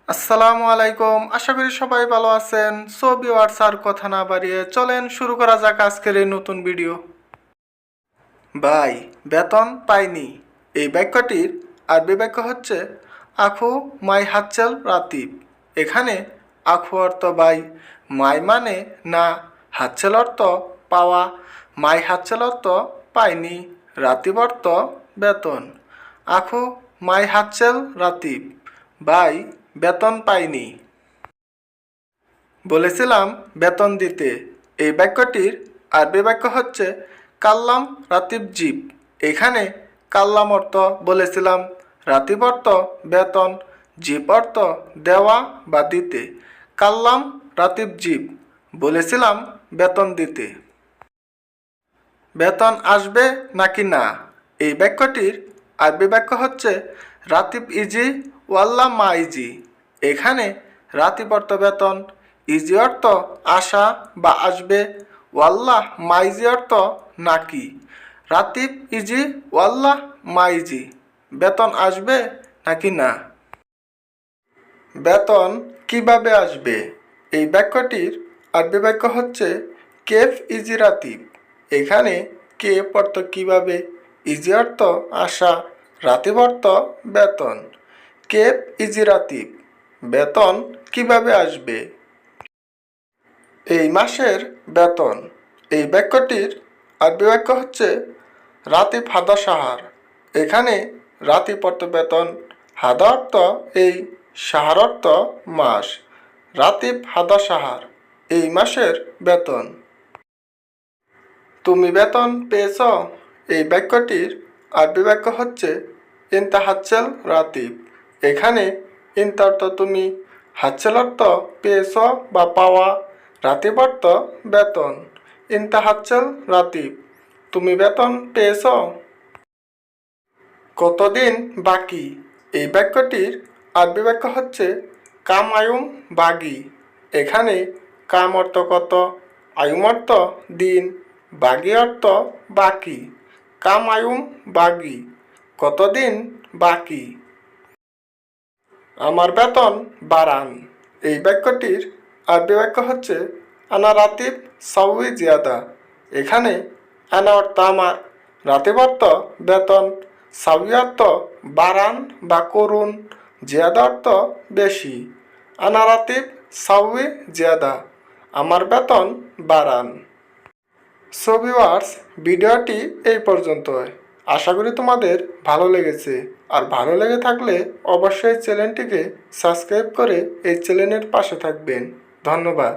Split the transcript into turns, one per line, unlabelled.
আসসালামু আলাইকুম, আশা করি সবাই ভালো আছেন। সো ভিউয়ার্স, আর কথা না বাড়িয়ে চলেন শুরু করা যাক আজকের এই নতুন ভিডিও। ভাই বেতন পাইনি, এই বাক্যটির আরবি বাক্য হচ্ছে আখু মাই হাচ্ছেল রাতিব। এখানে আখু অর্থ ভাই, মাই মানে না, হাচ্ছেল অর্থ পাওয়া, মাই হাচ্ছেল অর্থ পাইনি, রাতিব অর্থ বেতন। আখু মাই হাচ্ছেল রাতিব, ভাই বেতন পাইনি। বলেছিলাম বেতন দিতে, এই বাক্যটির আরবি বাক্য হচ্ছে কাল্লাম রাতিব জিব। এখানে কাল্লাম অর্থ বলেছিলাম, রাতিব অর্থ বেতন, জিব অর্থ দেওয়া বা দিতে। কাল্লাম রাতিব জিব, বলেছিলাম বেতন দিতে। বেতন আসবে নাকি না, এই বাক্যটির আরবি বাক্য হচ্ছে রাতিব ইজি ওয়াল্লা মা ইজি। এখানে রাতিব অর্থ বেতন, ইজি অর্থ আসা বা আসবে, ওয়াল্লাহ মাইজি অর্থ নাকি। রাতিব ইজি ওয়াল্লাহ মাইজি, বেতন আসবে নাকি না। বেতন কিভাবে আসবে, এই বাক্যটির আরবি বাক্য হচ্ছে কেফ ইজি রাতিব। এখানে কেফ অর্থ কিভাবে, ইজি অর্থ আসা, রাতিব অর্থ বেতন। কেফ ইজি রাতিব, বেতন কিভাবে আসবে। এই মাসের বেতন, এই বাক্যটির আরবি বাক্য হচ্ছে রাতিব হাদা সাহার। এখানে রাতিব অর্থ বেতন, হাদা অর্থ এই, সাহার অর্থ মাস। রাতিব হাদা সাহার, এই মাসের বেতন। তুমি বেতন পেয়েছ, এই বাক্যটির আরবি বাক্য হচ্ছে ইনতা হাচ্ছেল রাতিব। এখানে ইনতা অর্থ তুমি, হাচ্ছেল অর্থ পেয়েছ বা পাওয়া, রাতিব অর্থ বেতন। ইনতা হাচ্ছেল রাতিব, তুমি বেতন পেয়েছ। কতদিন বাকি, এই বাক্যটির আরবি বাক্য হচ্ছে কাম আয়ুম বাগি। এখানে কাম অর্থ কত, আয়ুম অর্থ দিন, বাগি অর্থ বাকি। কাম আয়ুম বাগি, কতদিন বাকি। আমার বেতন বাড়ান, এই বাক্যটির আরবি বাক্য হচ্ছে আনা রাতিব সাউই জিয়াদা। এখানে আনা অর্থ আমার, রাতিব অর্থ বেতন, সাউই অর্থ বাড়ান বা করুন, জিয়াদা অর্থ বেশি। আনা রাতিব সাউই জিয়াদা, আমার বেতন বাড়ান। সো ভিউয়ার্স, ভিডিওটি এই পর্যন্তই। আশা করি তোমাদের ভালো লেগেছে। আর ভালো লেগে থাকলে অবশ্যই চ্যানেলটিকে সাবস্ক্রাইব করে এই চ্যানেলের পাশে থাকবেন। ধন্যবাদ।